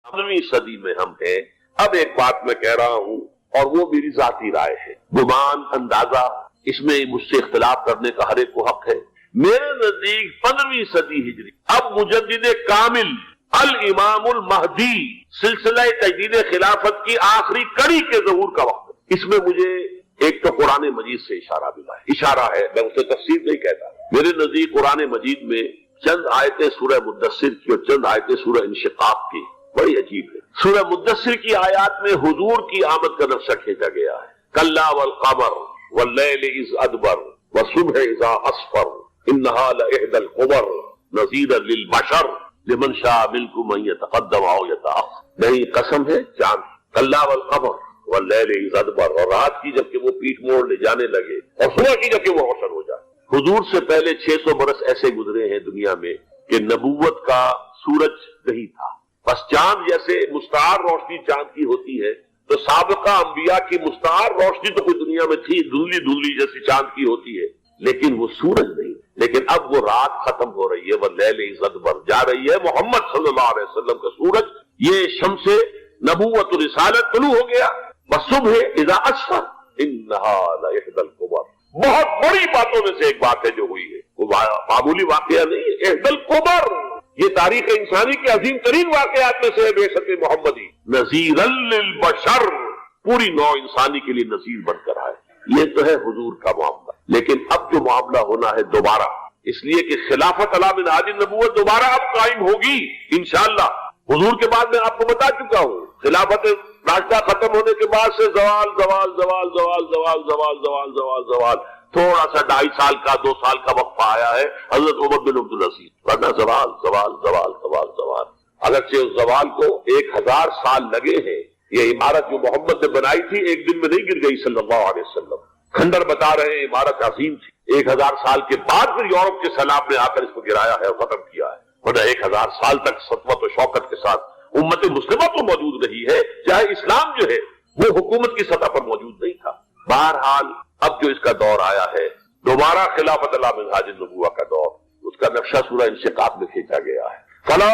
15ویں صدی میں ہم ہیں۔ اب ایک بات میں کہہ رہا ہوں اور وہ میری ذاتی رائے ہے، گمان اندازہ اس میں مجھ سے اختلاف کرنے کا ہر ایک کو حق ہے۔ میرے نزدیک 15ویں صدی ہجری اب مجدد کامل الامام المہدی سلسلہ تجدید خلافت کی آخری کڑی کے ظہور کا وقت ہے۔ اس میں مجھے ایک تو قرآن مجید سے اشارہ ملا ہے، اشارہ ہے، میں اسے تفسیر نہیں کہتا۔ میرے نزدیک قرآن مجید میں چند آیتیں سورہ مدثر کی اور چند آیتیں سورہ انشقاق کی بڑی عجیب ہے۔ سورہ مدثر کی آیات میں حضور کی آمد کا نقشہ کھینچا گیا ہے، کلا والقمر واللیل اذ ادبر والصبح اذا اسفر انہا لإحدى الکبر نذیرا للبشر لمن شاء منکم ان یتقدم او یتأخر۔ نہیں، قسم ہے چاند، کلا والقمر واللیل اذ ادبر، اور رات کی جبکہ وہ پیٹھ موڑ لے جانے لگے اور صبح کی جبکہ وہ روشن ہو جائے۔ حضور سے پہلے 600 برس ایسے گزرے ہیں دنیا میں کہ نبوت کا سورج نہیں تھا، بس چاند جیسے مستعار روشنی چاند کی ہوتی ہے تو سابقہ انبیاء کی مستعار روشنی تو کوئی دنیا میں تھی، دھندلی دھندلی جیسی چاند کی ہوتی ہے، لیکن وہ سورج نہیں۔ لیکن اب وہ رات ختم ہو رہی ہے، وہ لیل ازدبر جا رہی ہے، محمد صلی اللہ علیہ وسلم کا سورج یہ شمس نبوت و رسالت طلوع ہو گیا۔ والصبح اذا اسفر انہا لإحدى الکبر، بہت بڑی باتوں میں سے ایک بات ہے جو ہوئی ہے، وہ معمولی واقعہ نہیں ہے، احدى الکبر، یہ تاریخ انسانی کے عظیم ترین واقعات میں سے ہے بعثت محمدی، نذیرا للبشر، پوری نوع انسانی کے لیے نذیر بن کر آئے۔ یہ تو ہے حضور کا معاملہ، لیکن اب جو معاملہ ہونا ہے دوبارہ، اس لیے کہ خلافت علی منہاج النبوت دوبارہ اب قائم ہوگی انشاءاللہ۔ حضور کے بعد میں آپ کو بتا چکا ہوں، خلافت راشدہ ختم ہونے کے بعد سے زوال زوال زوال زوال زوال زوال زوال زوال زوال، تھوڑا سا 2.5 سال کا 2 سال کا وقفہ آیا ہے حضرت عمر بن عبدالعزیز، ورنہ زوال زوال زوال زوال زوال۔ اگرچہ اس زوال کو 1000 سال لگے ہیں، یہ عمارت جو محمد نے بنائی تھی ایک دن میں نہیں گر گئی صلی اللہ علیہ وسلم، کھنڈر بتا رہے ہیں عمارت عظیم تھی، 1000 سال کے بعد پھر یورپ کے سیلاب نے آ کر اس کو گرایا ہے اور ختم کیا ہے، ورنہ 1000 سال تک سطوت و شوکت کے ساتھ امت مسلمہ تو موجود رہی ہے، چاہے اسلام جو ہے وہ حکومت کی سطح پر موجود نہیں تھا۔ بہرحال اب جو اس کا دور آیا ہے دوبارہ خلافت علی منہاج النبوہ کا دور، اس کا نقشہ سورہ انشقاق میں کھینچا گیا ہے۔ فلا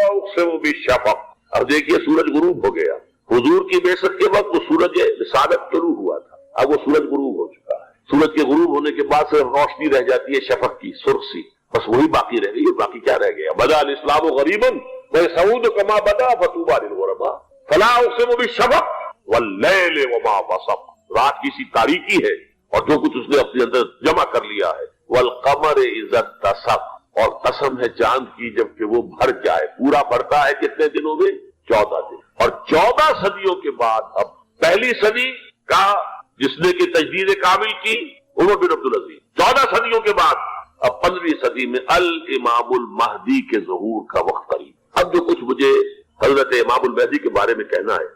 اقسم بالشفق، اب دیکھیے سورج غروب ہو گیا، حضور کی بعثت کے وقت وہ سورج رسالت طلوع ہوا تھا، اب وہ سورج غروب ہو چکا ہے۔ سورج کے غروب ہونے کے بعد صرف روشنی رہ جاتی ہے شفق کی، سرخ سی، بس وہی باقی رہ گئی، باقی کیا رہ گیا؟ بدا الاسلام غریبا وسعود کما بدا فطوبى للغرباء فلا اقسم بالشفق واللیل وما وسق، رات کی سی تاریکی ہے اور جو کچھ اس نے اپنے اندر جمع کر لیا ہے، والقمر اذا اتسق، اور قسم ہے چاند کی جبکہ وہ بھر جائے، پورا بھرتا ہے کتنے دنوں میں؟ 14 دن، اور 14 صدیوں کے بعد اب پہلی صدی کا جس نے کہ تجدید کامل کی عمر بن عبدالعزیز، 14 صدیوں کے بعد اب 15ویں صدی میں الامام المہدی کے ظہور کا وقت قریب۔ اب جو کچھ مجھے حضرت امام المہدی کے بارے میں کہنا ہے،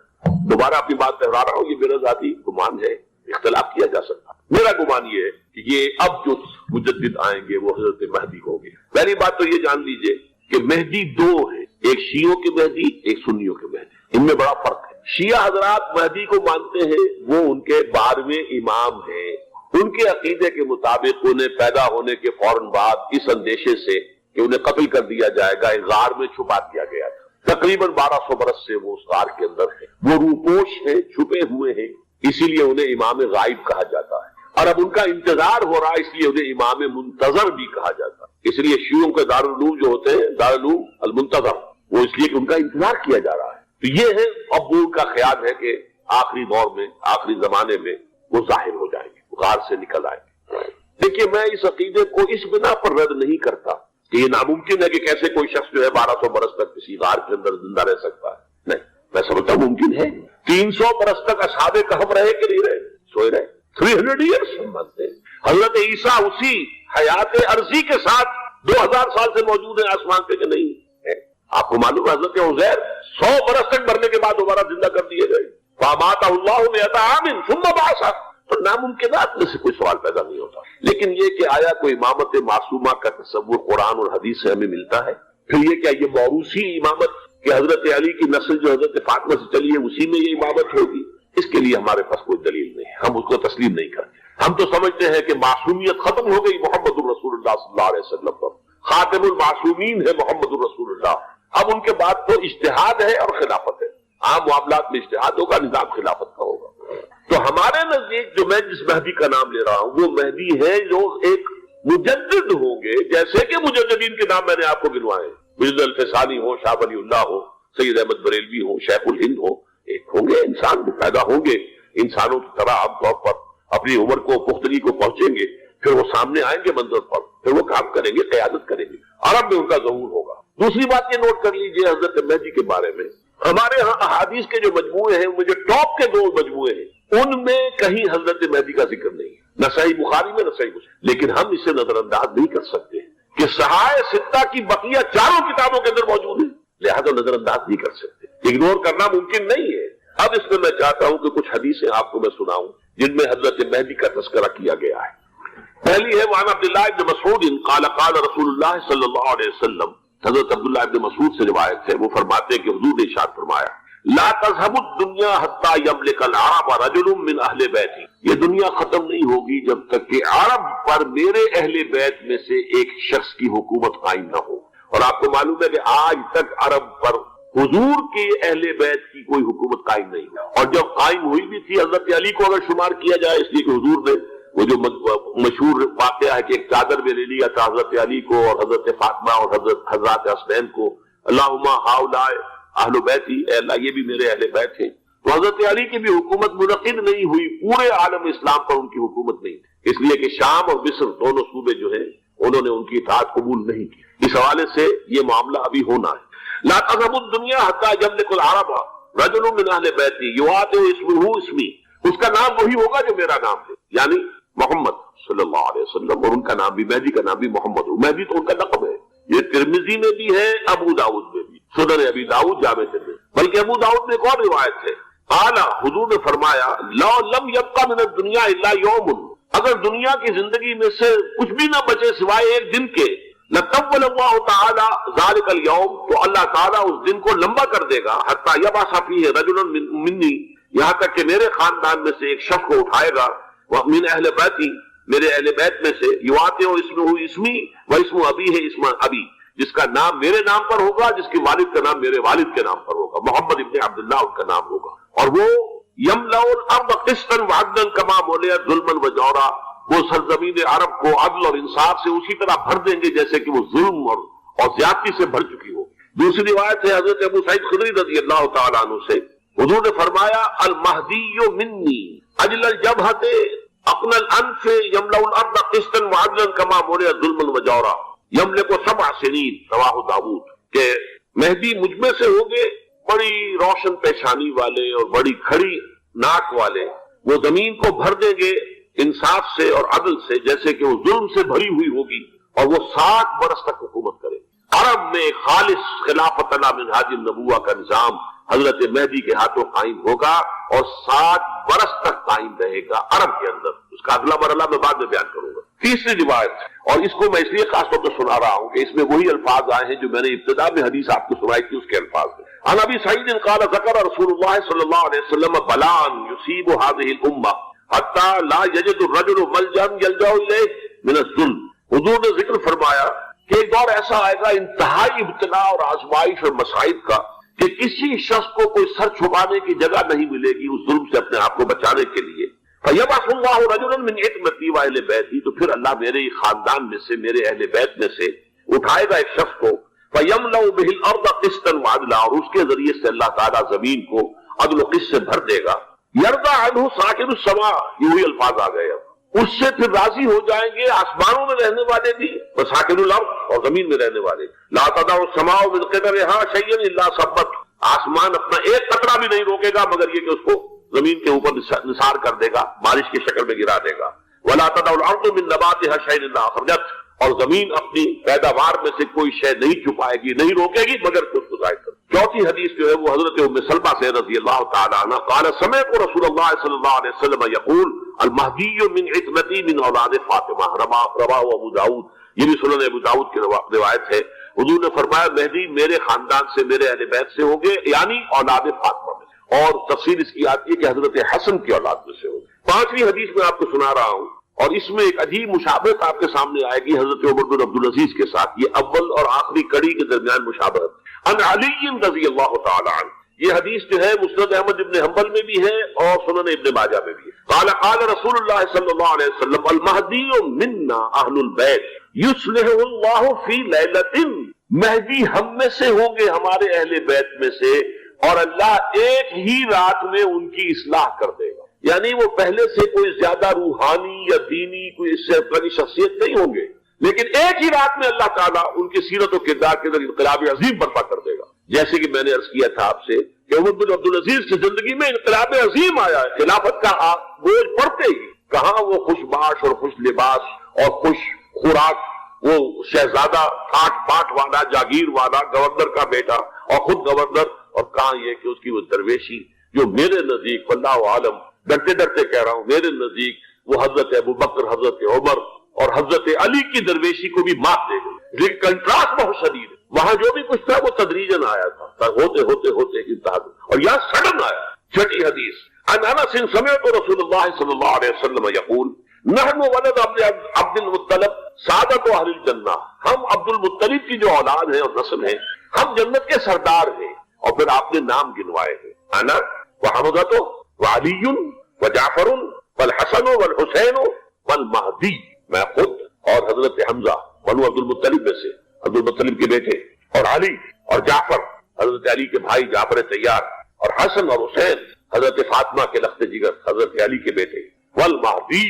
دوبارہ اپنی بات دہرا رہا ہوں، یہ میرا ذاتی گمان ہے، اختلاف کیا جا سکتا ہے۔ میرا گمان یہ ہے کہ یہ اب جو مجدد آئیں گے وہ حضرت مہدی ہوں گے۔ پہلی بات تو یہ جان لیجئے کہ مہدی 2 ہیں، ایک شیعوں کے مہدی، ایک سنیوں کے مہدی، ان میں بڑا فرق ہے۔ شیعہ حضرات مہدی کو مانتے ہیں، وہ ان کے 12ویں امام ہیں، ان کے عقیدے کے مطابق انہیں پیدا ہونے کے فوراً بعد اس اندیشے سے کہ انہیں قتل کر دیا جائے گا ایک غار میں چھپا دیا گیا تھا، تقریباً 1200 برس سے وہ اس غار کے اندر ہے، وہ روپوش ہیں، چھپے ہوئے ہیں، اسی لیے انہیں امام غائب کہا جاتا ہے، اور اب ان کا انتظار ہو رہا ہے اس لیے انہیں امام منتظر بھی کہا جاتا ہے۔ اس لیے شیعوں کے دارالعلوم جو ہوتے ہیں دارالعلوم المنتظر، وہ اس لیے کہ ان کا انتظار کیا جا رہا ہے۔ تو یہ ہے اب ان کا خیال ہے کہ آخری دور میں، آخری زمانے میں وہ ظاہر ہو جائیں گے، غار سے نکل آئیں گے۔ دیکھیے میں اس عقیدے کو اس بنا پر رد نہیں کرتا کہ یہ ناممکن ہے کہ کیسے کوئی شخص جو ہے 1200 برس تک کسی غار کے اندر زندہ رہ سکتا ہے، نہیں، میں سمجھتا ہوں ممکن ہے۔ 300 برس تک اصحاب کہف رہے کہ نہیں رہے؟ سوئے رہے، 300 ایئرس ہم مانتے ہیں۔ حضرت عیسیٰ اسی حیات عرضی کے ساتھ 2000 سال سے موجود ہیں آسمان پہ کہ نہیں ہے؟ آپ کو معلوم ہے حضرت عزیر 100 برس تک مرنے کے بعد دوبارہ زندہ کر دیے گئے، فَأَمَاتَهُ اللَّهُ مِئَةَ عَامٍ ثُمَّ بَعَثَهُ، تو ناممکنات میں سے کوئی سوال پیدا نہیں ہوتا۔ لیکن یہ کہ آیا کوئی امامت معصومہ کا تصور قرآن اور حدیث سے ہمیں ملتا ہے؟ پھر یہ کیا یہ موروثی امامت کہ حضرت علی کی نسل جو حضرت فاطمہ سے چلی ہے اسی میں یہ امامت ہوگی؟ اس کے لیے ہمارے پاس کوئی دلیل نہیں ہے، ہم اس کو تسلیم نہیں کرتے۔ ہم تو سمجھتے ہیں کہ معصومیت ختم ہو گئی محمد الرسول اللہ صلی اللہ علیہ وسلم پر، خاتم المعصومین ہے محمد الرسول اللہ اب ان کے بعد تو اجتہاد ہے اور خلافت ہے، عام معاملات میں اجتہاد ہوگا، نظام خلافت کا ہوگا۔ تو ہمارے نزدیک جو میں جس مہدی کا نام لے رہا ہوں وہ مہدی ہے جو ایک مجدد ہوں گے، جیسے کہ مجددین کے نام میں نے آپ کو گنوائے، مرزا الفسانی ہو، شاہ ولی اللہ ہو، سید احمد بریلوی ہو، شیخ الہند ہو، ایک ہوں گے انسان جو پیدا ہوں گے انسانوں کی طرح عام طور پر اپنی عمر کو پختگی کو پہنچیں گے، پھر وہ سامنے آئیں گے منظر پر، پھر وہ کام کریں گے، قیادت کریں گے، عرب میں ان کا ظہور ہوگا۔ دوسری بات یہ نوٹ کر لیجئے حضرت مہدی کے بارے میں، ہمارے ہاں احادیث کے جو مجموعے ہیں، وہ جو ٹاپ کے دو مجموعے ہیں، ان میں کہیں حضرت مہدی کا ذکر نہیں ہے، نہ صحیح بخاری میں نہ صحیح مسلم، لیکن ہم اسے نظر انداز نہیں کر سکتے کہ صحائح ستہ کی بقیہ چاروں کتابوں کے اندر موجود ہے، لہذا نظر انداز نہیں کر سکتے، اگنور کرنا ممکن نہیں ہے۔ اب اس میں میں چاہتا ہوں کہ کچھ حدیثیں آپ کو میں سناؤں جن میں حضرت مہدی کا تذکرہ کیا گیا ہے۔ پہلی ہے وعن عبداللہ ابن مسعود قال قال رسول اللہ صلی اللہ علیہ وسلم، حضرت عبداللہ ابن مسعود سے روایت ہے، وہ فرماتے ہیں کہ حضور نے ارشاد فرمایا لا تذهب الدنيا حتى يملك العرب رجل من اہل بیتی، یہ دنیا ختم نہیں ہوگی جب تک کہ عرب پر میرے اہل بیت میں سے ایک شخص کی حکومت قائم نہ ہو۔ اور آپ کو معلوم ہے کہ آج تک عرب پر حضور کے اہل بیت کی کوئی حکومت قائم نہیں، اور جب قائم ہوئی بھی تھی حضرت علی کو اگر شمار کیا جائے، اس لیے کہ حضور نے وہ جو مشہور واقعہ ہے کہ ایک چادر میں لے لیا تھا حضرت علی کو اور حضرت فاطمہ اور حضرت حسنین کو، اللہم ہؤلاء اہل بیتی، اے اللہ یہ بھی میرے اہل بیت ہیں، تو حضرت علی کی بھی حکومت منعقد نہیں ہوئی، پورے عالم اسلام پر ان کی حکومت نہیں، اس لیے کہ شام اور مصر دونوں صوبے جو ہیں انہوں نے ان کی اطاعت قبول نہیں کی، اس حوالے سے یہ معاملہ ابھی ہونا ہے۔ لا تذهب الدنيا حتى يملك العرب رجل من اہل بیتی یواطئ اسمہ اسمی، اس کا نام وہی ہوگا جو میرا نام ہے، یعنی محمد صلی اللہ علیہ وسلم، اور ان کا نام بھی مہدی کا نام بھی محمد ہو، مہدی تو ان کا لقب ہے، یہ ترمذی میں بھی ہے، ابو داؤد میں بھی، سنن ابی داؤد جامع ترمذی، بلکہ ابو داؤد میں ایک اور روایت ہے، قال حضور نے فرمایا لو لم يبقى من الدنيا الا يوم، اگر دنیا کی زندگی میں سے کچھ بھی نہ بچے سوائے ایک دن کے، لطول اللہ تعالی ذلك اليوم، تو اللہ تعالیٰ اس دن کو لمبا کر دے گا، حتی یبعث فیہ رجل منی، یہاں تک کہ میرے خاندان میں سے ایک شخص کو اٹھائے گا، من اہل بیتی، میرے اہل بیت میں سے، یواطئ اسمہ اسمی و اسم ابی ہے اسم ابی، جس کا نام میرے نام پر ہوگا، جس کے والد کا نام میرے والد کے نام پر ہوگا، محمد ابن عبداللہ ان کا نام ہوگا، اور وہ یملأ الارض قسطا وعدلا کما ملئت ظلما وجورا، وہ سرزمین عرب کو عدل اور انصاف سے اسی طرح بھر دیں گے جیسے کہ وہ ظلم اور زیادتی سے بھر چکی ہو۔ دوسری روایت ہے حضرت ابو سعید خدری رضی اللہ تعالیٰ عنہ سے، حضور نے فرمایا المہدی منی اجل الجبہۃ اقن الانف یملأ الارض قسطا وعدلا کما ملئت ظلما وجورا یملک 7 سنین، رواہ داؤد، کہ مہدی مجھ میں سے ہوں گے بڑی روشن پیشانی والے اور بڑی کھڑی ناک والے، وہ زمین کو بھر دیں گے انصاف سے اور عدل سے جیسے کہ وہ ظلم سے بھری ہوئی ہوگی، اور وہ 60 برس تک حکومت کرے۔ عرب میں خالص خلافت علی منہاج النبوہ کا نظام حضرت مہدی کے ہاتھوں قائم ہوگا اور 60 برس تک قائم رہے گا عرب کے اندر، اس کا اگلا مرحلہ میں بعد میں بیان کروں گا۔ تیسری روایت، اور اس کو میں اس لیے خاص طور پر سنا رہا ہوں کہ اس میں وہی الفاظ آئے ہیں جو میں نے ابتدا میں حدیث آپ کو سنائی تھی، اس کے الفاظ ہیں۔ عن ابی سعید قال ذکر رسول اللہ صلی اللہ علیہ وسلم بلاء یصیب هذه الامہ حتی لا یجد الرجل ملجا یلجا الیہ من الظلم، حضور نے ذکر فرمایا کہ ایک دور ایسا آئے گا انتہائی ابتلا اور آزمائش اور مصائب کا کہ کسی شخص کو کوئی سر چھپانے کی جگہ نہیں ملے گی اس ظلم سے اپنے آپ کو بچانے کے لیے۔ فَيَبْعَثُ اللَّهُ رَجُلًا مِنْ عِتْمَتِي وَأَهْلِ بَيْتِي، تو پھر اللہ میرے خاندان میں سے، میرے اہل بیت میں سے اٹھائے گا ایک شخص کو، فَيَمْلَأُ بِهِ الْأَرْضَ قِسْطًا وَعَدْلًا، اور اس کے ذریعے سے اللہ تعالیٰ زمین کو عدل و قسط سے بھر دے گا۔ یرضى عنہ ساکن السماء، یہ وہی الفاظ آ گئے، اب اس سے پھر راضی ہو جائیں گے آسمانوں میں رہنے والے بھی، وساکن الارض، اور زمین میں رہنے والے۔ لا تدع السماء من قدرها شيئا الا صبت، آسمان اپنا ایک قطرہ بھی نہیں روکے گا مگر یہ کہ اس کو زمین کے اوپر نثار کر دے گا، بارش کی شکل میں گرا دے گا۔ ولا تدع الارض من نباتها شيئا الا اخرجت، اور زمین اپنی پیداوار میں سے کوئی شے نہیں چھپائے گی، نہیں روکے گی مگر خود کو ظاہر کر۔ چوتھی حدیث جو ہے وہ حضرت ام سلمہ سے رضی اللہ تعالی عنہ قال سمعت رسول اللہ صلی اللہ علیہ وسلم یقول المہدی من عتمتی من اولاد فاطمہ، رواہ ابو داؤد، یہ بھی سنن ابو داؤد کی روایت ہے۔ حضور نے فرمایا مہدی میرے خاندان سے، میرے اہل بیت سے ہوں گے، یعنی اولاد فاطمہ میں سے، اور تفصیل اس کی آتی ہے کہ حضرت حسن کی اولاد میں سے ہوں گے۔ پانچویں حدیث میں آپ کو سنا رہا ہوں، اور اس میں ایک عجیب مشابہت آپ کے سامنے آئے گی حضرت عمر بن عبدالعزیز کے ساتھ، یہ اول اور آخری کڑی کے درمیان مشابہت۔ عن علی رضی اللہ تعالی عنہ، یہ حدیث جو ہے مسند احمد ابن حنبل میں بھی ہے اور سنن ابن ماجہ میں بھی ہے۔ قال قال رسول اللہ صلی اللہ علیہ وسلم المہدی منا اہل البیت یصلح اللہ فی لیلۃ، مہدی ہم میں سے ہوں گے، ہمارے اہل بیت میں سے، اور اللہ ایک ہی رات میں ان کی اصلاح کر دے گا۔ یعنی وہ پہلے سے کوئی زیادہ روحانی یا دینی کوئی اس سے بڑی شخصیت نہیں ہوں گے، لیکن ایک ہی رات میں اللہ تعالیٰ ان کی سیرت و کردار کے اندر انقلاب عظیم برپا کر دے گا۔ جیسے کہ میں نے عرض کیا تھا آپ سے کہ عمر بن عبدالعزیز کی زندگی میں انقلاب عظیم آیا ہے، خلافت کا بوجھ پڑتے ہی کہاں وہ خوش باش اور خوش لباس اور خوش خوراک، وہ شہزادہ ٹھاٹ پاٹ والا، جاگیر والا، گورنر کا بیٹا اور خود گورنر، اور کہاں یہ کہ اس کی وہ درویشی جو میرے نزدیک اللہ عالم ڈرتے ڈرتے کہہ رہا ہوں، میرے نزدیک وہ حضرت ابوبکر، حضرت عمر اور حضرت علی کی درویشی کو بھی مات دے گئی، لیکن کنٹراسٹ بہت شدید ہے۔ وہاں جو بھی کچھ تھا وہ تدریجاً آیا تھا، ہوتے ہوتے ہوتے انتہا، اور یہاں سڈن آیا۔ چھٹی حدیث عن انس سمعت رسول اللہ صلی اللہ علیہ وسلم یقول نحن ولد عبد المطلب سعادت اہل الجنہ، ہم عبد المطلب کی جو اولاد ہیں اور نسل ہیں، ہم جنت کے سردار ہیں۔ اور پھر آپ نے نام گنوائے ہیں، انا وحمزۃ وعلی وجعفر والحسن والحسین والمہدی، میں خود اور حضرت حمزہ بنو عبد المطلب میں سے، عبد المطلب کے بیٹے، اور علی اور جعفر حضرت علی کے بھائی جعفر طیار، اور حسن اور حسین حضرت فاطمہ کے لخت جگر حضرت علی کے بیٹے، والمہدی،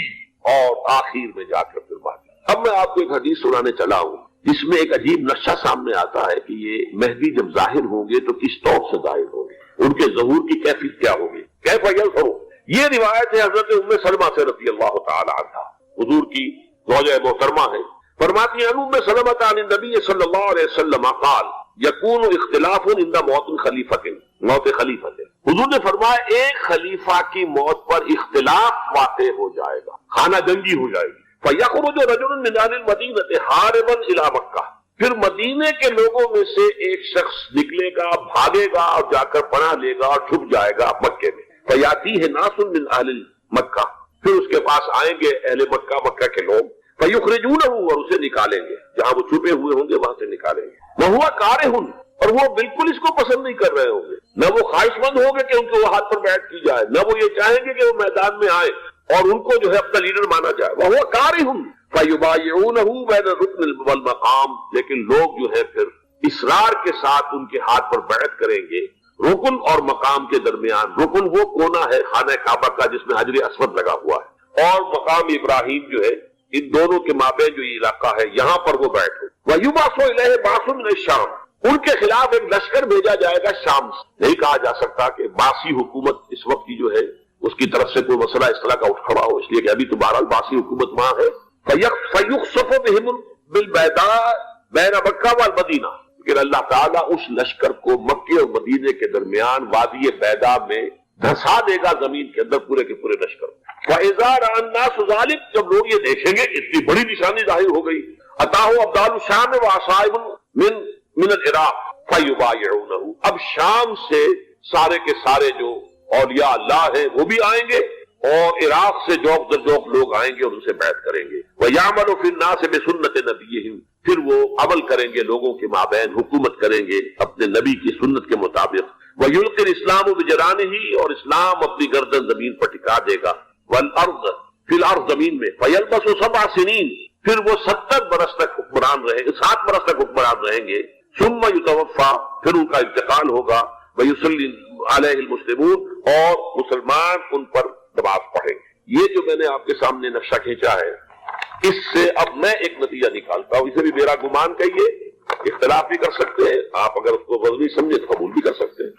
اور آخر میں جا کر پھر مہدی۔ اب میں آپ کو ایک حدیث سنانے چلا ہوں جس میں ایک عجیب نقشہ سامنے آتا ہے کہ یہ مہدی جب ظاہر ہوں گے تو کس طور سے ظاہر ہوں گے، ان کے ظہور کی کیفیت کیا ہوگی، کیف یظہر۔ یہ روایت ہے حضرت ام سلمہ سے رضی اللہ تعالی عنہا، حضور کی زوجہ محترمہ ہے، فرماتی ہیں ام سلمہ عن النبی صلی اللہ علیہ وسلم قال یکون اختلاف عند موت خلیفۃ، موت خلیفۃ، حضور نے فرمایا ایک خلیفہ کی موت پر اختلاف واقع ہو جائے گا، خانہ جنگی ہو جائے گی۔ فَيَخْرُجُ رَجُلٌ مِنْ أَهْلِ الْمَدِينَةِ حَارِبًا إِلَى مَكَّةَ، پھر مدینے کے لوگوں میں سے ایک شخص نکلے گا، بھاگے گا اور جا کر پناہ لے گا اور چھپ جائے گا مکے میں۔ فَيَأْتِيهِ نَاسٌ مِنْ أَهْلِ مَكَّةِ، پھر اس کے پاس آئیں گے اہل مکہ، مکہ کے لوگ، فَيُخْرِجُونَهُ، اور اسے نکالیں گے، جہاں وہ چھپے ہوئے ہوں گے وہاں سے نکالیں گے۔ وَهُوَ كَارِهٌ، اور وہ بالکل اس کو پسند نہیں کر رہے ہوں گے، نہ وہ خواہش مند ہوں گے کہ ان کو وہ ہاتھ پر بیٹھ کی جائے، نہ وہ یہ چاہیں گے کہ وہ میدان میں آئے اور ان کو جو ہے اپنا لیڈر مانا جائے۔ وَهُوَ كَارِهٌ فَيُبَايِعُونَهُ بَيْنَ الرُّكْنِ وَالْمَقَامِ، لیکن لوگ جو ہے پھر اصرار کے ساتھ ان کے ہاتھ پر بیعت کریں گے رکن اور مقام کے درمیان۔ رکن وہ کونا ہے خانہ کعبہ کا جس میں حجر اسود لگا ہوا ہے، اور مقام ابراہیم جو ہے، ان دونوں کے مابین جو یہ علاقہ ہے یہاں پر وہ بیٹھ ہو۔ وَيُبْعَثُ إِلَيْهِ بَعْثٌ مِنَ الشَّامِ، ان کے خلاف ایک لشکر بھیجا جائے گا شام سے۔ نہیں کہا جا سکتا کہ باسی حکومت اس وقت کی جو ہے اس کی طرف سے کوئی مسئلہ اس طرح کا اٹھ کھڑا ہو، اس لیے کہ ابھی تو بہرحال باسی حکومت وہاں ہے۔ فَيُخْسَفُ بِهِمْ بِالْبَيْضَاءِ بَيْنَ مَكَّةَ وَالْمَدِينَةِ، لیکن اللہ تعالیٰ اس لشکر کو مکے اور مدینے کے درمیان وادی بیضاء میں دھسا دے گا زمین کے اندر، پورے کے پورے لشکر۔ وَإِذَا رَأَى النَّاسُ ذَلِكَ، جب لوگ یہ دیکھیں گے اتنی بڑی نشانی ظاہر ہو گئی، أَتَاهُ أَبْدَالُ الشَّامِ وَعَصَائِبٌ من العراق فَيُبَايِعُونَهُ، اب شام سے سارے کے سارے جو اولیاء اللہ ہیں وہ بھی آئیں گے، اور عراق سے جوک در جوک لوگ آئیں گے اور ان سے بیعت کریں گے۔ وَيَعْمَلُ فِي النَّاسِ بِسُنَّةِ نَبِيِّهِمْ، پھر وہ عمل کریں گے لوگوں کے مابین، حکومت کریں گے اپنے نبی کی سنت کے مطابق۔ وَيُلْقِي الْإِسْلَامُ بِجَرَانِهِ، اور اسلام اپنی گردن زمین پر ٹکا دے گا۔ وَالْأَرْضَ، فی الْأَرْض، زمین میں۔ فَيَلْبَسُ 7 سنین، پھر وہ 70 برس تک حکمران رہیں گے، 7 برس تک حکمران رہیں گے۔ ثم يتوفى، پھر ان کا انتقال ہوگا۔ ويصلي عليه المسلمون، اور مسلمان ان پر نماز پڑھیں گے۔ یہ جو میں نے آپ کے سامنے نقشہ کھینچا ہے، اس سے اب میں ایک نتیجہ نکالتا ہوں، اسے بھی میرا گمان کہیے، اختلاف بھی کر سکتے ہیں آپ، اگر اس کو وزنی سمجھے تو قبول بھی کر سکتے ہیں۔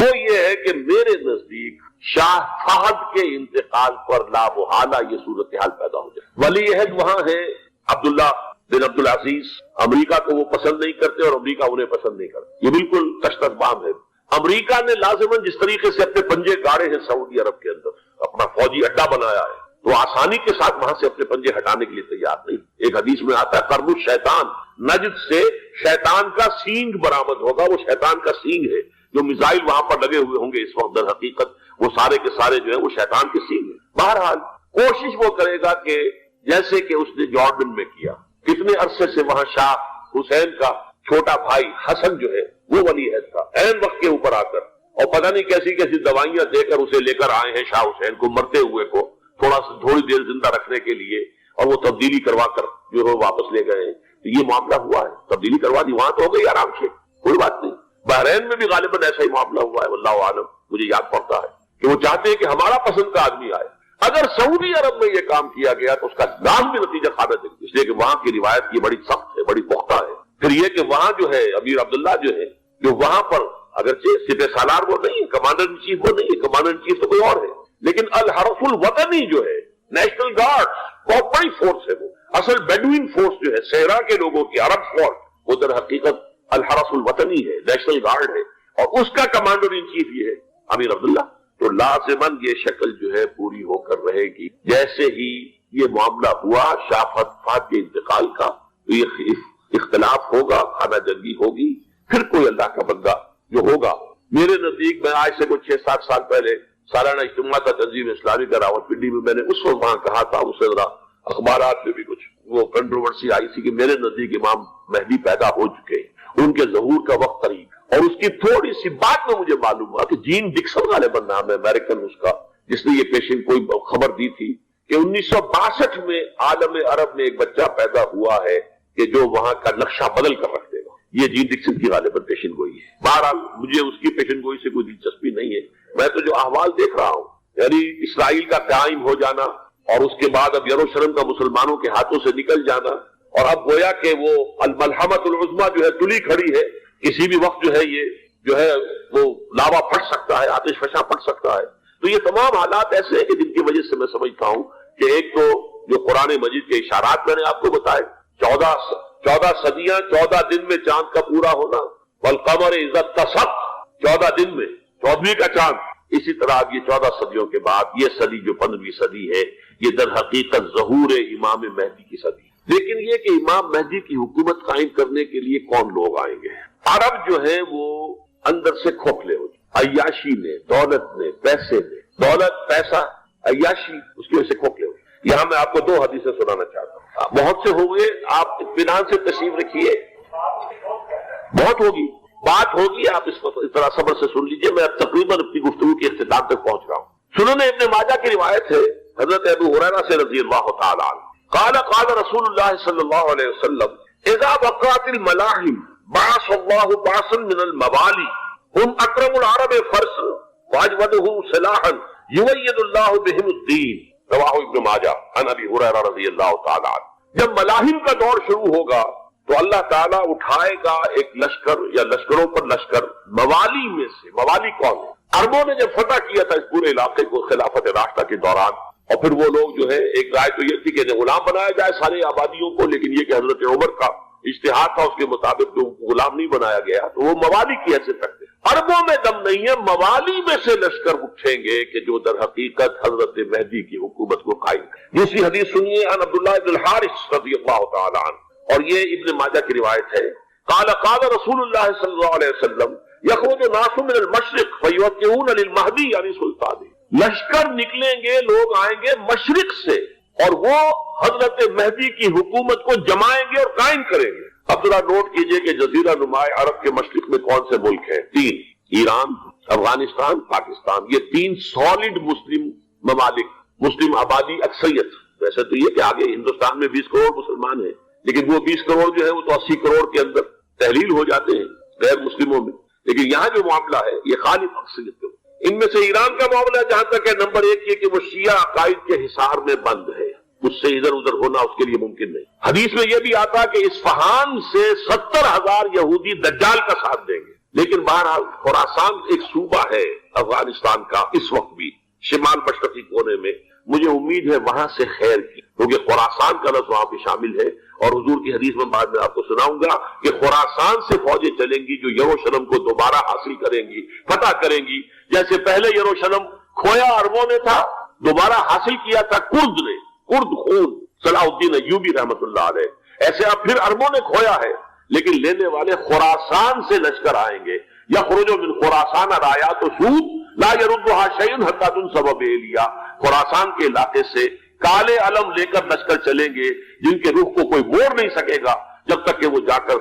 وہ یہ ہے کہ میرے نزدیک شاہ فہد کے انتقال پر لا محالہ یہ صورتحال پیدا ہو جائے۔ ولی عہد وہاں ہے عبداللہ بن عبدالعزیز، امریکہ کو وہ پسند نہیں کرتے اور امریکہ انہیں پسند نہیں کرتا، یہ بالکل تشتت بام ہے۔ امریکہ نے لازماً جس طریقے سے اپنے پنجے گاڑے ہیں سعودی عرب کے اندر، اپنا فوجی اڈا بنایا ہے، تو آسانی کے ساتھ وہاں سے اپنے پنجے ہٹانے کے لیے تیار نہیں۔ ایک حدیث میں آتا ہے قرن الشیطان، نجد سے شیطان کا سینگ برآمد ہوگا، وہ شیطان کا سینگ ہے، جو میزائل وہاں پر لگے ہوئے ہوں گے اس وقت، در حقیقت وہ سارے کے سارے جو ہیں وہ شیطان کے سینگ ہیں۔ بہرحال کوشش وہ کرے گا کہ جیسے کہ اس نے جارڈن میں کیا، کتنے عرصے سے وہاں شاہ حسین کا چھوٹا بھائی حسن جو ہے وہ ولی عہد تھا، عین وقت کے اوپر آ کر، اور پتہ نہیں کیسی کیسی دوائیاں دے کر اسے لے کر آئے ہیں شاہ حسین کو، مرتے ہوئے کو تھوڑی دیر زندہ رکھنے کے لیے، اور وہ تبدیلی کروا کر جو ہے واپس لے گئے ہیں۔ تو یہ معاملہ ہوا ہے، تبدیلی کروا دی، وہاں تو ہو گئی آرام سے، کوئی بات نہیں۔ بحرین میں بھی غالباً ایسا ہی معاملہ ہوا ہے، واللہ عالم، مجھے یاد پڑتا ہے کہ وہ چاہتے ہیں کہ ہمارا پسند کا آدمی آئے۔ اگر سعودی عرب میں یہ کام کیا گیا تو اس کا نام بھی نتیجہ خالد ہے، اس لیے کہ وہاں کی روایت یہ بڑی سخت ہے، بڑی پختہ ہے۔ پھر یہ کہ وہاں جو ہے امیر عبداللہ جو ہے، جو وہاں پر اگرچہ سپہ سالار وہ نہیں ہے، کمانڈر ان چیف وہ نہیں ہے، کمانڈر ان چیف تو کوئی اور ہے، لیکن الحرس الوطنی جو ہے، نیشنل گارڈ بہت بڑی فورس ہے، وہ اصل بیڈوین فورس جو ہے صحرا کے لوگوں کی، عرب فورس، وہ در حقیقت الحرس الوطنی ہے، نیشنل گارڈ ہے، اور اس کا کمانڈر ان چیف یہ ہے امیر عبداللہ۔ تو لازماً یہ شکل جو ہے پوری ہو کر رہے گی۔ جیسے ہی یہ معاملہ ہوا شاہ فتح کے انتقال کا، تو یہ اختلاف ہوگا، خانہ جنگی ہوگی، پھر کوئی اللہ کا بندہ جو ہوگا۔ میرے نزدیک میں آج سے کوئی 6-7 سال پہلے سالانہ اجتماع تھا تنظیم اسلامی کا راولپنڈی میں، میں نے اس وقت وہاں کہا تھا، اس سے ذرا اخبارات میں بھی کچھ وہ کنٹروورسی آئی تھی کہ میرے نزدیک امام مہدی پیدا ہو چکے ہیں، ان کے ظہور کا وقت قریب۔ اور اس کی تھوڑی سی بات میں مجھے معلوم ہوا کہ جین ڈکسن غالباً نام ہے امریکن اس کا، جس نے یہ پیشن کوئی خبر دی تھی کہ 1962 میں عالم عرب میں ایک بچہ پیدا ہوا ہے کہ جو وہاں کا نقشہ بدل کر رکھ دے گا۔ یہ جین ڈکسن کی غالباً پیشن گوئی ہے۔ بہرحال مجھے اس کی پیشن گوئی سے کوئی دلچسپی نہیں ہے، میں تو جو احوال دیکھ رہا ہوں، یعنی اسرائیل کا قائم ہو جانا، اور اس کے بعد اب یروشلم کا مسلمانوں کے ہاتھوں سے نکل جانا، اور اب گویا کہ وہ الملحمۃ العظمیٰ جو ہے تلی کھڑی ہے، کسی بھی وقت جو ہے یہ جو ہے وہ لاوا پھٹ سکتا ہے، آتش فشاں پھٹ سکتا ہے۔ تو یہ تمام حالات ایسے ہیں کہ جن کی وجہ سے میں سمجھتا ہوں کہ ایک تو جو قرآن مجید کے اشارات میں نے آپ کو بتائے، 14 صدیاں، 14 دن میں چاند کا پورا ہونا، والقمر اذا اتسق، 14 دن میں 14ویں کا چاند۔ اسی طرح اب یہ 14 صدیوں کے بعد یہ صدی جو 15ویں صدی ہے، یہ در حقیقت ظہور امام مہدی کی صدی۔ لیکن یہ کہ امام مہدی کی حکومت قائم کرنے کے لیے کون لوگ آئیں گے؟ عرب جو ہے وہ اندر سے کھوکھلے ہو جائے، عیاشی نے، دولت نے، پیسے نے، دولت، پیسہ، عیاشی، اس کی وجہ سے کھوکھلے ہو جائے۔ یہاں میں آپ کو 2 حدیثیں سنانا چاہتا ہوں، بہت سے ہوئے، آپ اطمینان سے تشریف رکھیے، بہت ہوگی بات ہوگی، آپ اس طرح صبر سے سن لیجئے۔ میں اب تقریباً اپنی گفتگو کے اختتام تک پہنچ رہا ہوں۔ سنن ابن ماجہ کی روایت ہے حضرت ابو ہریرہ سے رضی اللہ تعالی عنہ، قال رسول اللہ صلی اللہ علیہ وسلم اذا وقعت الملاحم بعث اللہ بعثا من الموالی هم اکرم العرب فرسا واجودهم سلاحا یوید اللہ بهم الدین، رواہ ابن ماجہ عن ابی ہریرہ رضی اللہ تعالی عنہ۔ جب ملاحم کا دور شروع ہوگا تو اللہ تعالیٰ اٹھائے گا ایک لشکر یا لشکروں پر لشکر، موالی میں سے۔ موالی کون ہے؟ عربوں نے جب فتح کیا تھا اس پورے علاقے کو خلافت راشدہ کے دوران، اور پھر وہ لوگ جو ہے، ایک رائے تو یہ تھی کہ غلام بنایا جائے سارے آبادیوں کو، لیکن یہ کہ حضرت عمر کا اجتہاد تھا، اس کے مطابق جو غلام نہیں بنایا گیا، تو وہ موالی کی حیثیت رکھتے ہیں۔ عربوں میں دم نہیں ہے، موالی میں سے لشکر اٹھیں گے کہ جو در حقیقت حضرت مہدی کی حکومت کو قائم کریں۔ دوسری حدیث سنیے، عن عبداللہ بن الحارث رضی اللہ تعالی عنہ، اور یہ ابن ماجہ کی روایت ہے، قال رسول اللہ صلی اللہ علیہ وسلم یخرج ناس من المشرق فیوقعون للمہدی یعنی سلطان، لشکر نکلیں گے، لوگ آئیں گے مشرق سے، اور وہ حضرت مہدی کی حکومت کو جمائیں گے اور قائم کریں گے۔ اب ذرا نوٹ کیجئے کہ جزیرہ نما عرب کے مشرق میں کون سے ملک ہیں؟ 3، ایران، افغانستان، پاکستان، یہ 3 سالڈ مسلم ممالک، مسلم آبادی اکثریت۔ ویسے تو یہ کہ آگے ہندوستان میں 20 کروڑ مسلمان ہیں، لیکن وہ 20 کروڑ جو ہے وہ تو 80 کروڑ کے اندر تحلیل ہو جاتے ہیں غیر مسلموں میں، لیکن یہاں جو معاملہ ہے یہ خالص اکثریت کے۔ ان میں سے ایران کا معاملہ جہاں تک ہے، نمبر 1 یہ کہ وہ شیعہ عقائد کے حصار میں بند ہے، اس سے ادھر ادھر ہونا اس کے لیے ممکن نہیں۔ حدیث میں یہ بھی آتا کہ اصفہان سے 70,000 یہودی دجال کا ساتھ دیں گے، لیکن بہرحال خراسان ایک صوبہ ہے افغانستان کا اس وقت بھی شمال مشرقی کونے میں، مجھے امید ہے وہاں سے خیر کی، کیونکہ خراسان کا لفظ وہاں پہ شامل ہے، اور حضور کی حدیث میں بعد میں آپ کو سناؤں گا کہ خراسان سے فوجیں چلیں گی جو یروشلم کو دوبارہ حاصل کریں گی، فتح کریں گی، جیسے پہلے یروشلم کھویا عربوں نے تھا، دوبارہ حاصل کیا تھا کرد نے، کرد خون صلاح الدین ایوبی رحمت اللہ علیہ، ایسے اب پھر عربوں نے کھویا ہے، لیکن لینے والے خراسان سے لشکر آئیں گے۔ یخرج من خراسان رایات سود لا يردها شيء حتى تنصب بإلیا، خراسان کے علاقے سے کالے علم لے کر لشکر چلیں گے جن کے رخ کو کوئی موڑ نہیں سکے گا جب تک کہ وہ جا کر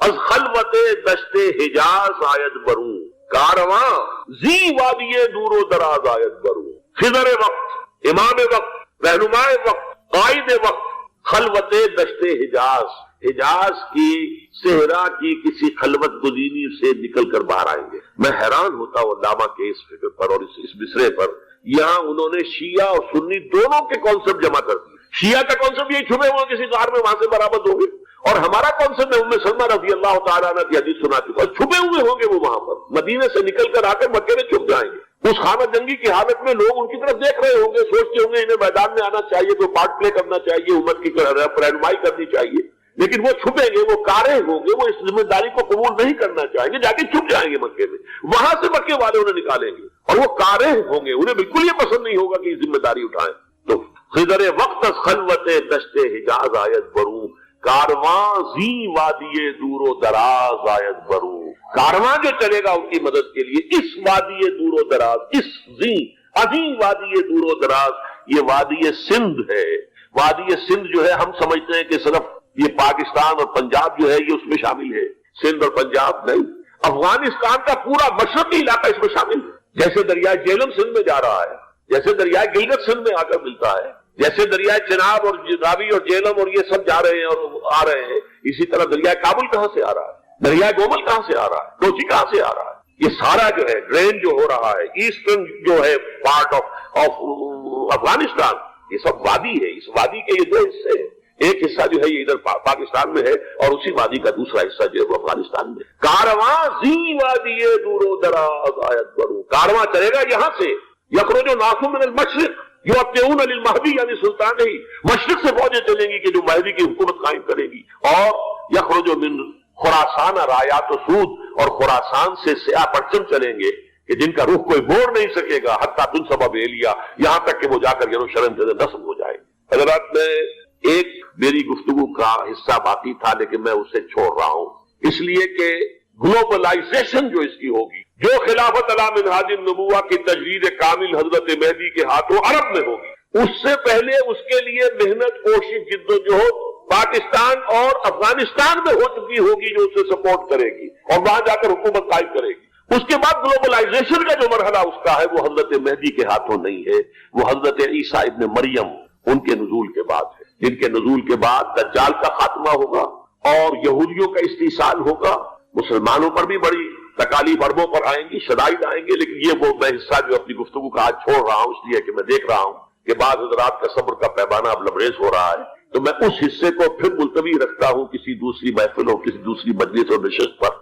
از خلوت دشت حجاز آیت بروں، کارواں زی وادی دور و دراز آیت بروں، خضر وقت، امام وقت، رہنمائے وقت، قائد وقت، خلوت دشت حجاز، حجاز کی صحرا کی کسی خلوت گزینی سے نکل کر باہر آئیں گے۔ میں حیران ہوتا ہوں علامہ کے اس فکر پر اور اس مصرے پر۔ یہاں انہوں نے شیعہ اور سنی دونوں کے کانسیپٹ جمع کر دیے۔ شیعہ کا کانسیپٹ یہی چھپے ہوئے کسی غار میں وہاں سے برآمد ہوں گے، اور ہمارا کانسیپٹ ہے ام سلمہ رضی اللہ تعالیٰ عنہ کی حدیث سنا چکا، چھپے ہوئے ہوں گے وہ وہاں پر، مدینے سے نکل کر آ کر مکے میں چھپ جائیں گے۔ اس خانہ جنگی کی حالت میں لوگ ان کی طرف دیکھ رہے ہوں گے، سوچتے ہوں گے انہیں میدان میں آنا چاہیے، تو پارٹ پلے کرنا چاہیے، امت کی رہنمائی کرنی چاہیے، لیکن وہ چھپیں گے، وہ کارے ہوں گے، وہ اس ذمہ داری کو قبول نہیں کرنا چاہیں گے، جا کے چھپ جائیں گے مکے میں، وہاں سے مکے والے انہیں نکالیں گے، اور وہ کارے ہوں گے، انہیں بالکل یہ پسند نہیں ہوگا کہ یہ ذمہ داری اٹھائیں۔ تو خضر وقت از خلوت دشت حجاز آیت بروں، کارواں زی وادی دور و دراز آیت بروں، کارواں جو چلے گا ان کی مدد کے لیے اس وادی دور و دراز، اس زی عظیم وادی دور و دراز، یہ وادی سندھ ہے۔ وادی سندھ جو ہے ہم سمجھتے ہیں کہ صرف یہ پاکستان اور پنجاب جو ہے یہ اس میں شامل ہے، سندھ اور پنجاب نہیں، افغانستان کا پورا مشرقی علاقہ اس میں شامل ہے۔ جیسے دریائے جہلم سندھ میں جا رہا ہے، جیسے دریائے گلگت سندھ میں آ کر ملتا ہے، جیسے دریائے چناب اور راوی اور جہلم اور یہ سب جا رہے ہیں اور آ رہے ہیں، اسی طرح دریائے کابل کہاں سے آ رہا ہے، دریائے گومل کہاں سے آ رہا ہے، کوچی کہاں سے آ رہا ہے، یہ سارا جو ہے ڈرین جو ہو رہا ہے ایسٹرن جو ہے پارٹ آف افغانستان، یہ سب وادی ہے۔ اس وادی کے یہ دو حصے ہیں، ایک حصہ جو ہے یہ ادھر پاکستان میں ہے اور اسی وادی کا دوسرا حصہ جو ہے وہ افغانستان میں۔ کارواں زی وادی دور و دراز آیت بروں، کارواں چلے گا یہاں سے، یخرج ناس من المشرق یؤتون للمہدی یعنی سلطان ہی، مشرق سے فوجیں چلیں گی کہ جو مہدی کی حکومت قائم کرے گی، اور یخرج من خراسان رایات و سود، اور خراسان سے سیاہ پرچم چلیں گے کہ جن کا روح کوئی موڑ نہیں سکے گا، حتیٰ تنصب بیلیا، یہاں تک کہ وہ جا کر یروشلم سے نصب ہو جائے۔ حضرات میں ایک میری گفتگو کا حصہ باقی تھا لیکن میں اسے چھوڑ رہا ہوں، اس لیے کہ گلوبلائزیشن جو اس کی ہوگی، جو خلافت علی منہاج النبوہ کی تجدید کامل حضرت مہدی کے ہاتھوں عرب میں ہوگی، اس سے پہلے اس کے لیے محنت، کوشش، جد و جہد پاکستان اور افغانستان میں ہو چکی ہوگی جو اسے سپورٹ کرے گی اور وہاں جا کر حکومت قائم کرے گی۔ اس کے بعد گلوبلائزیشن کا جو مرحلہ اس کا ہے وہ حضرت مہدی کے ہاتھوں نہیں ہے، وہ حضرت عیسیٰ ابن مریم ان کے نزول کے بعد ہے، جن کے نزول کے بعد دجال کا خاتمہ ہوگا اور یہودیوں کا استحصال ہوگا، مسلمانوں پر بھی بڑی تکالیف عربوں پر آئیں گی، شدائد آئیں گے، لیکن یہ وہ میں حصہ جو اپنی گفتگو کا آج چھوڑ رہا ہوں اس لیے کہ میں دیکھ رہا ہوں کہ بعض حضرات کا صبر کا پیمانہ اب لبریز ہو رہا ہے، تو میں اس حصے کو پھر ملتوی رکھتا ہوں کسی دوسری محفل اور کسی دوسری مجلس اور نشست پر۔